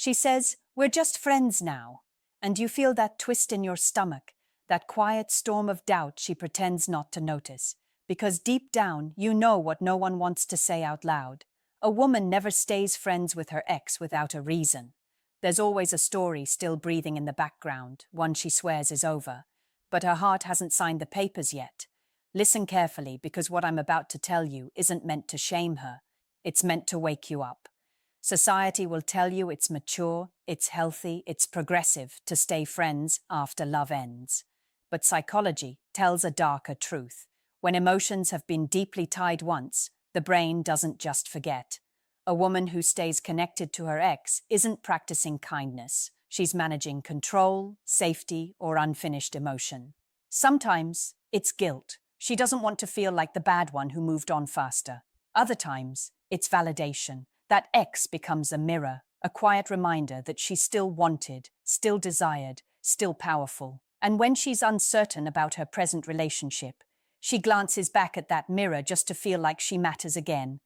She says, "We're just friends now." And you feel that twist in your stomach, that quiet storm of doubt she pretends not to notice. Because deep down, you know what no one wants to say out loud. A woman never stays friends with her ex without a reason. There's always a story still breathing in the background, one she swears is over. But her heart hasn't signed the papers yet. Listen carefully, because what I'm about to tell you isn't meant to shame her. It's meant to wake you up. Society will tell you it's mature, it's healthy, it's progressive to stay friends after love ends. But psychology tells a darker truth. When emotions have been deeply tied once, the brain doesn't just forget. A woman who stays connected to her ex isn't practicing kindness. She's managing control, safety, or unfinished emotion. Sometimes it's guilt. She doesn't want to feel like the bad one who moved on faster. Other times, it's validation. That ex becomes a mirror, a quiet reminder that she's still wanted, still desired, still powerful. And when she's uncertain about her present relationship, she glances back at that mirror just to feel like she matters again.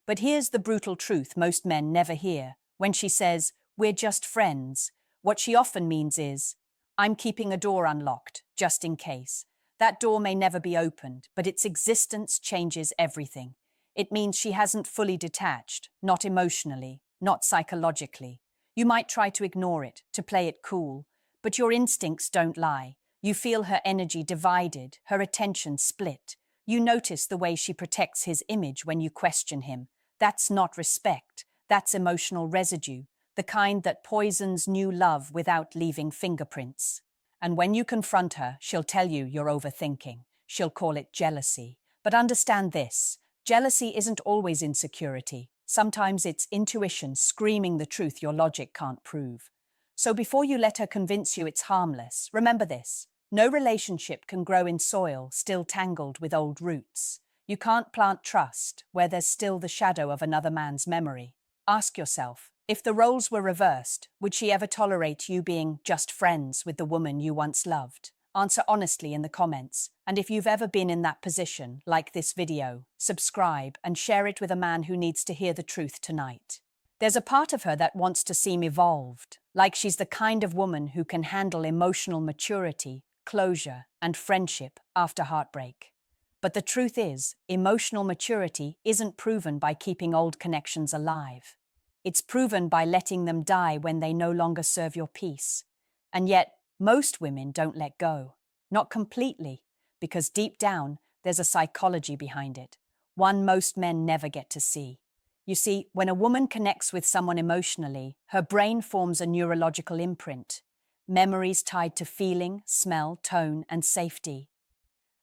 But here's the brutal truth most men never hear. When she says, "We're just friends," what she often means is, "I'm keeping a door unlocked, just in case." That door may never be opened, but its existence changes everything. It means she hasn't fully detached, not emotionally, not psychologically. You might try to ignore it, to play it cool, but your instincts don't lie. You feel her energy divided, her attention split. You notice the way she protects his image when you question him. That's not respect, that's emotional residue, the kind that poisons new love without leaving fingerprints. And when you confront her, she'll tell you you're overthinking. She'll call it jealousy. But understand this. Jealousy isn't always insecurity. Sometimes it's intuition screaming the truth your logic can't prove. So before you let her convince you it's harmless, remember this. No relationship can grow in soil still tangled with old roots. You can't plant trust where there's still the shadow of another man's memory. Ask yourself, if the roles were reversed, would she ever tolerate you being just friends with the woman you once loved? Answer honestly in the comments. And if you've ever been in that position, like this video, subscribe and share it with a man who needs to hear the truth tonight. There's a part of her that wants to seem evolved, like she's the kind of woman who can handle emotional maturity, closure, and friendship after heartbreak. But the truth is, emotional maturity isn't proven by keeping old connections alive. It's proven by letting them die when they no longer serve your peace. And yet, most women don't let go. Not completely, because deep down, there's a psychology behind it, one most men never get to see. You see, when a woman connects with someone emotionally, her brain forms a neurological imprint, memories tied to feeling, smell, tone, and safety.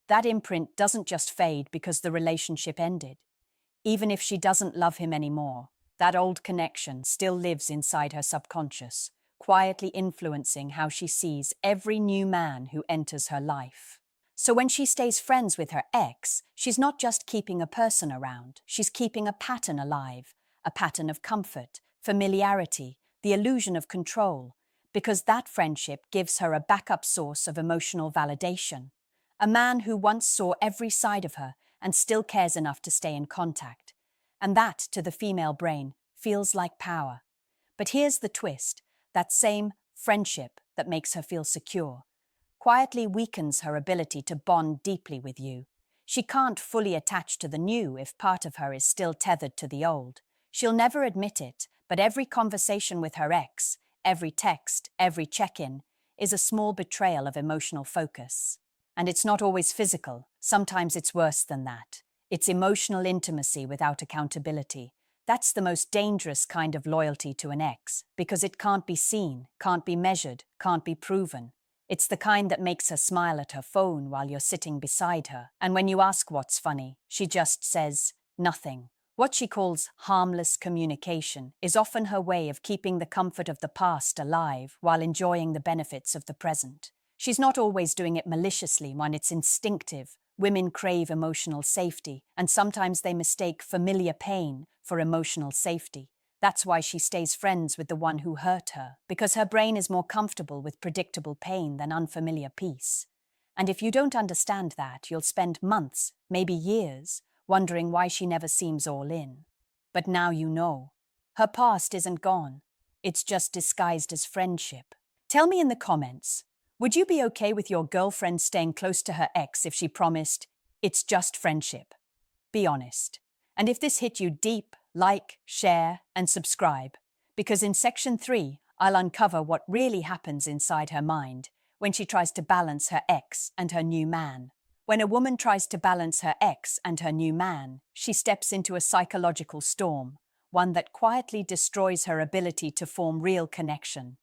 That imprint doesn't just fade because the relationship ended. Even if she doesn't love him anymore, that old connection still lives inside her subconscious, quietly influencing how she sees every new man who enters her life. So when she stays friends with her ex, she's not just keeping a person around, she's keeping a pattern alive, a pattern of comfort, familiarity, the illusion of control, because that friendship gives her a backup source of emotional validation. A man who once saw every side of her and still cares enough to stay in contact. And that, to the female brain, feels like power. But here's the twist. That same friendship that makes her feel secure quietly weakens her ability to bond deeply with you. She can't fully attach to the new if part of her is still tethered to the old. She'll never admit it, but every conversation with her ex, every text, every check-in, is a small betrayal of emotional focus. And it's not always physical. Sometimes it's worse than that. It's emotional intimacy without accountability. That's the most dangerous kind of loyalty to an ex, because it can't be seen, can't be measured, can't be proven. It's the kind that makes her smile at her phone while you're sitting beside her, and when you ask what's funny, she just says nothing. What she calls harmless communication is often her way of keeping the comfort of the past alive while enjoying the benefits of the present. She's not always doing it maliciously when it's instinctive. Women crave emotional safety, and sometimes they mistake familiar pain for emotional safety. That's why she stays friends with the one who hurt her, because her brain is more comfortable with predictable pain than unfamiliar peace. And if you don't understand that, you'll spend months, maybe years, wondering why she never seems all in. But now you know. Her past isn't gone. It's just disguised as friendship. Tell me in the comments, would you be okay with your girlfriend staying close to her ex if she promised, it's just friendship? Be honest. And if this hit you deep, like, share, and subscribe, because in section 3, I'll uncover what really happens inside her mind when she tries to balance her ex and her new man. When a woman tries to balance her ex and her new man, she steps into a psychological storm, one that quietly destroys her ability to form real connection.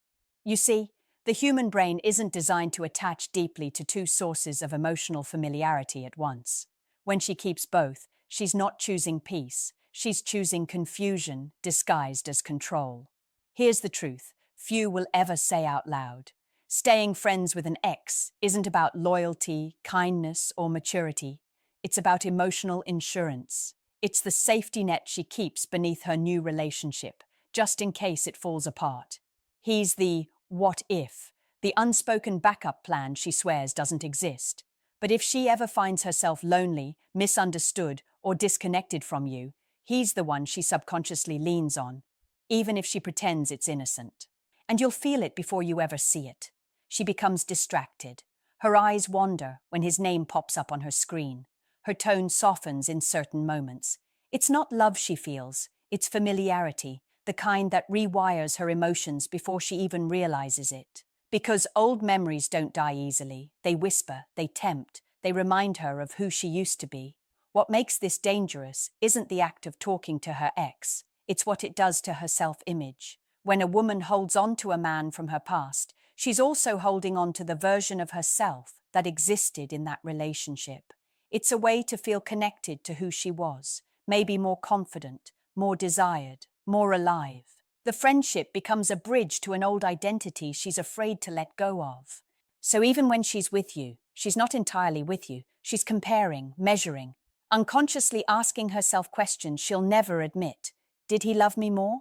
You see, the human brain isn't designed to attach deeply to two sources of emotional familiarity at once. When she keeps both, she's not choosing peace, she's choosing confusion disguised as control. Here's the truth few will ever say out loud. Staying friends with an ex isn't about loyalty, kindness, or maturity. It's about emotional insurance. It's the safety net she keeps beneath her new relationship, just in case it falls apart. He's the what if, the unspoken backup plan she swears doesn't exist. But if she ever finds herself lonely, misunderstood, or disconnected from you, he's the one she subconsciously leans on, even if she pretends it's innocent. And you'll feel it before you ever see it. She becomes distracted. Her eyes wander when his name pops up on her screen. Her tone softens in certain moments. It's not love she feels, it's familiarity, the kind that rewires her emotions before she even realizes it. Because old memories don't die easily. They whisper, they tempt, they remind her of who she used to be. What makes this dangerous isn't the act of talking to her ex, it's what it does to her self-image. When a woman holds on to a man from her past, she's also holding on to the version of herself that existed in that relationship. It's a way to feel connected to who she was, maybe more confident, more desired, more alive. The friendship becomes a bridge to an old identity she's afraid to let go of. So even when she's with you, she's not entirely with you. She's comparing, measuring, unconsciously asking herself questions she'll never admit. Did he love me more?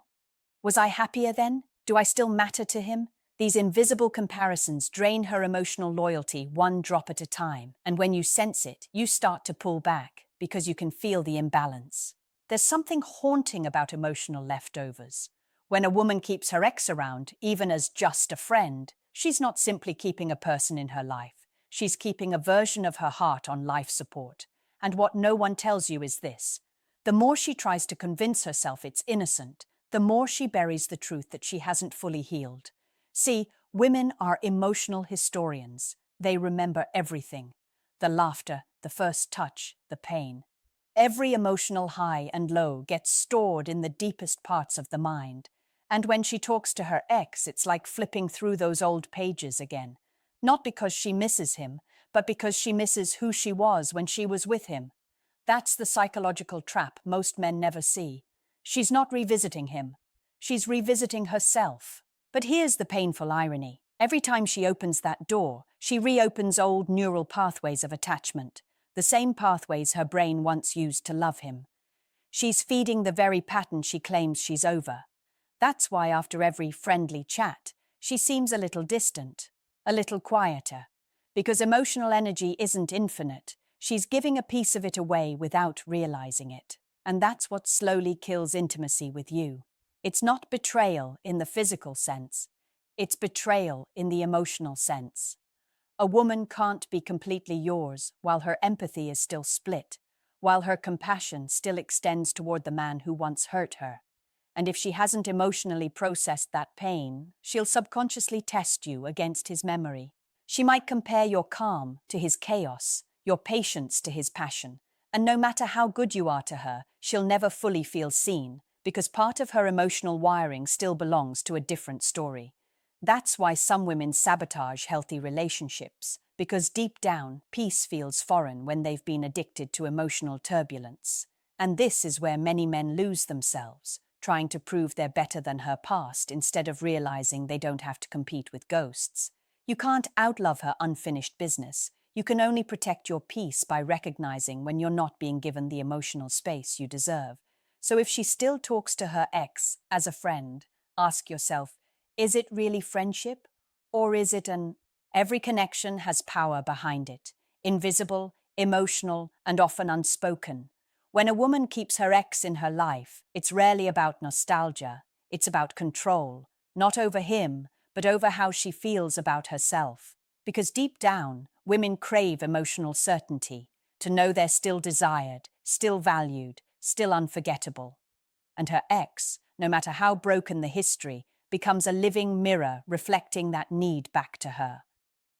Was I happier then? Do I still matter to him? These invisible comparisons drain her emotional loyalty one drop at a time, and when you sense it, you start to pull back because you can feel the imbalance. There's something haunting about emotional leftovers. When a woman keeps her ex around, even as just a friend, she's not simply keeping a person in her life. She's keeping a version of her heart on life support. And what no one tells you is this: the more she tries to convince herself it's innocent, the more she buries the truth that she hasn't fully healed. See, women are emotional historians. They remember everything: the laughter, the first touch, the pain. Every emotional high and low gets stored in the deepest parts of the mind. And when she talks to her ex, it's like flipping through those old pages again. Not because she misses him, but because she misses who she was when she was with him. That's the psychological trap most men never see. She's not revisiting him. She's revisiting herself. But here's the painful irony. Every time she opens that door, she reopens old neural pathways of attachment, the same pathways her brain once used to love him. She's feeding the very pattern she claims she's over. That's why after every friendly chat, she seems a little distant, a little quieter. Because emotional energy isn't infinite, she's giving a piece of it away without realizing it. And that's what slowly kills intimacy with you. It's not betrayal in the physical sense. It's betrayal in the emotional sense. A woman can't be completely yours while her empathy is still split, while her compassion still extends toward the man who once hurt her. And if she hasn't emotionally processed that pain, she'll subconsciously test you against his memory. She might compare your calm to his chaos, your patience to his passion, and no matter how good you are to her, she'll never fully feel seen, because part of her emotional wiring still belongs to a different story. That's why some women sabotage healthy relationships, because deep down, peace feels foreign when they've been addicted to emotional turbulence. And this is where many men lose themselves, trying to prove they're better than her past instead of realizing they don't have to compete with ghosts. You can't outlove her unfinished business. You can only protect your peace by recognizing when you're not being given the emotional space you deserve. So if she still talks to her ex as a friend, ask yourself, is it really friendship? Or is it an... Every connection has power behind it, invisible, emotional, and often unspoken. When a woman keeps her ex in her life, it's rarely about nostalgia, it's about control. not over him, but over how she feels about herself. Because deep down, women crave emotional certainty, to know they're still desired, still valued, still unforgettable. And her ex, no matter how broken the history, becomes a living mirror reflecting that need back to her.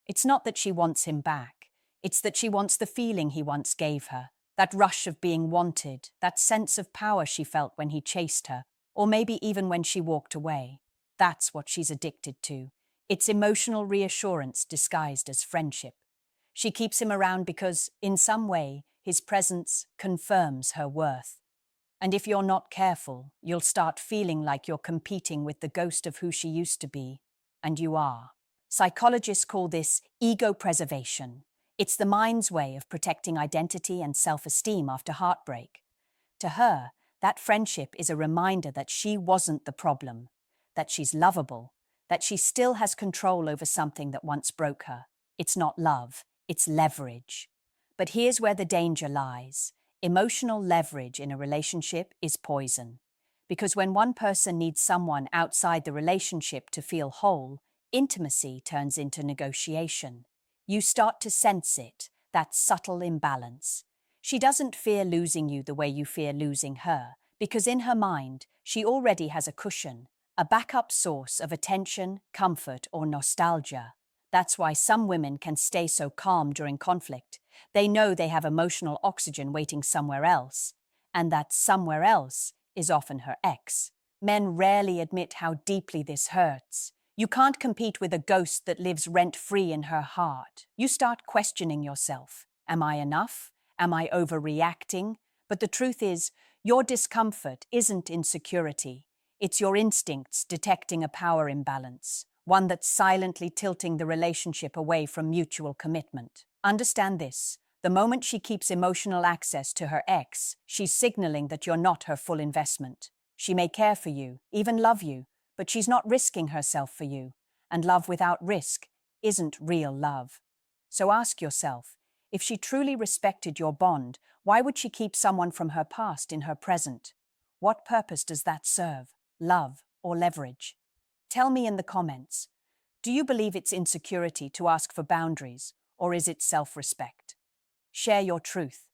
It's not that she wants him back, it's that she wants the feeling he once gave her, that rush of being wanted, that sense of power she felt when he chased her, or maybe even when she walked away. That's what she's addicted to. It's emotional reassurance disguised as friendship. She keeps him around because, in some way, his presence confirms her worth. And if you're not careful, you'll start feeling like you're competing with the ghost of who she used to be. And you are. Psychologists call this ego preservation. It's the mind's way of protecting identity and self-esteem after heartbreak. To her, that friendship is a reminder that she wasn't the problem, that she's lovable, that she still has control over something that once broke her. It's not love, it's leverage. But here's where the danger lies. Emotional leverage in a relationship is poison. Because when one person needs someone outside the relationship to feel whole, intimacy turns into negotiation. You start to sense it, that subtle imbalance. She doesn't fear losing you the way you fear losing her, because in her mind, she already has a cushion, a backup source of attention, comfort, or nostalgia. That's why some women can stay so calm during conflict. They know they have emotional oxygen waiting somewhere else, and that somewhere else is often her ex. Men rarely admit how deeply this hurts. You can't compete with a ghost that lives rent-free in her heart. You start questioning yourself. Am I enough? Am I overreacting? But the truth is, your discomfort isn't insecurity. It's your instincts detecting a power imbalance, one that's silently tilting the relationship away from mutual commitment. Understand this. The moment she keeps emotional access to her ex, she's signaling that you're not her full investment. She may care for you, even love you, but she's not risking herself for you. And love without risk isn't real love. So ask yourself, if she truly respected your bond, why would she keep someone from her past in her present? What purpose does that serve? Love or leverage? Tell me in the comments. Do you believe it's insecurity to ask for boundaries, or is it self-respect? Share your truth.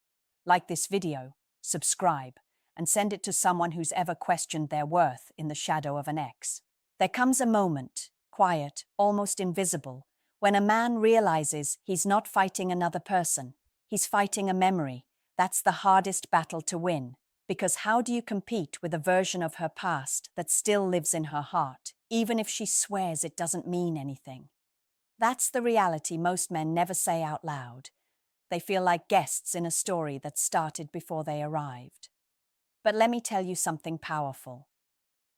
Like this video, subscribe, and send it to someone who's ever questioned their worth in the shadow of an ex. There comes a moment, quiet, almost invisible, when a man realizes he's not fighting another person, he's fighting a memory. That's the hardest battle to win, because how do you compete with a version of her past that still lives in her heart, even if she swears it doesn't mean anything? That's the reality most men never say out loud. They feel like guests in a story that started before they arrived. But let me tell you something powerful.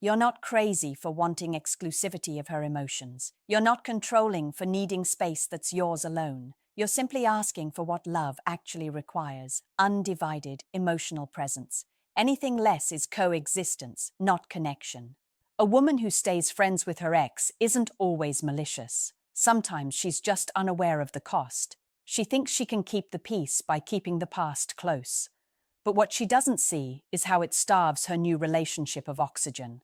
You're not crazy for wanting exclusivity of her emotions. You're not controlling for needing space that's yours alone. You're simply asking for what love actually requires: undivided emotional presence. Anything less is coexistence, not connection. A woman who stays friends with her ex isn't always malicious. Sometimes she's just unaware of the cost. She thinks she can keep the peace by keeping the past close. But what she doesn't see is how it starves her new relationship of oxygen.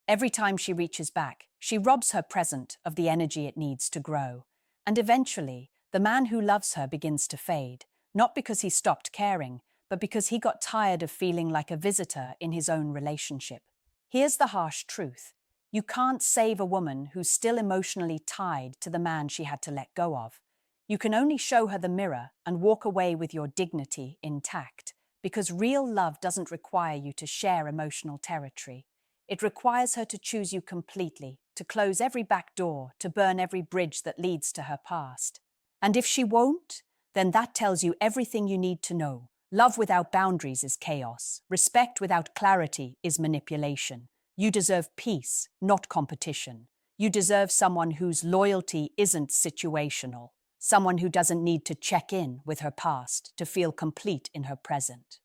Every time she reaches back, she robs her present of the energy it needs to grow. And eventually, the man who loves her begins to fade, not because he stopped caring, but because he got tired of feeling like a visitor in his own relationship. Here's the harsh truth. You can't save a woman who's still emotionally tied to the man she had to let go of. You can only show her the mirror and walk away with your dignity intact. Because real love doesn't require you to share emotional territory. It requires her to choose you completely, to close every back door, to burn every bridge that leads to her past. And if she won't, then that tells you everything you need to know. Love without boundaries is chaos. Respect without clarity is manipulation. You deserve peace, not competition. You deserve someone whose loyalty isn't situational. Someone who doesn't need to check in with her past to feel complete in her present.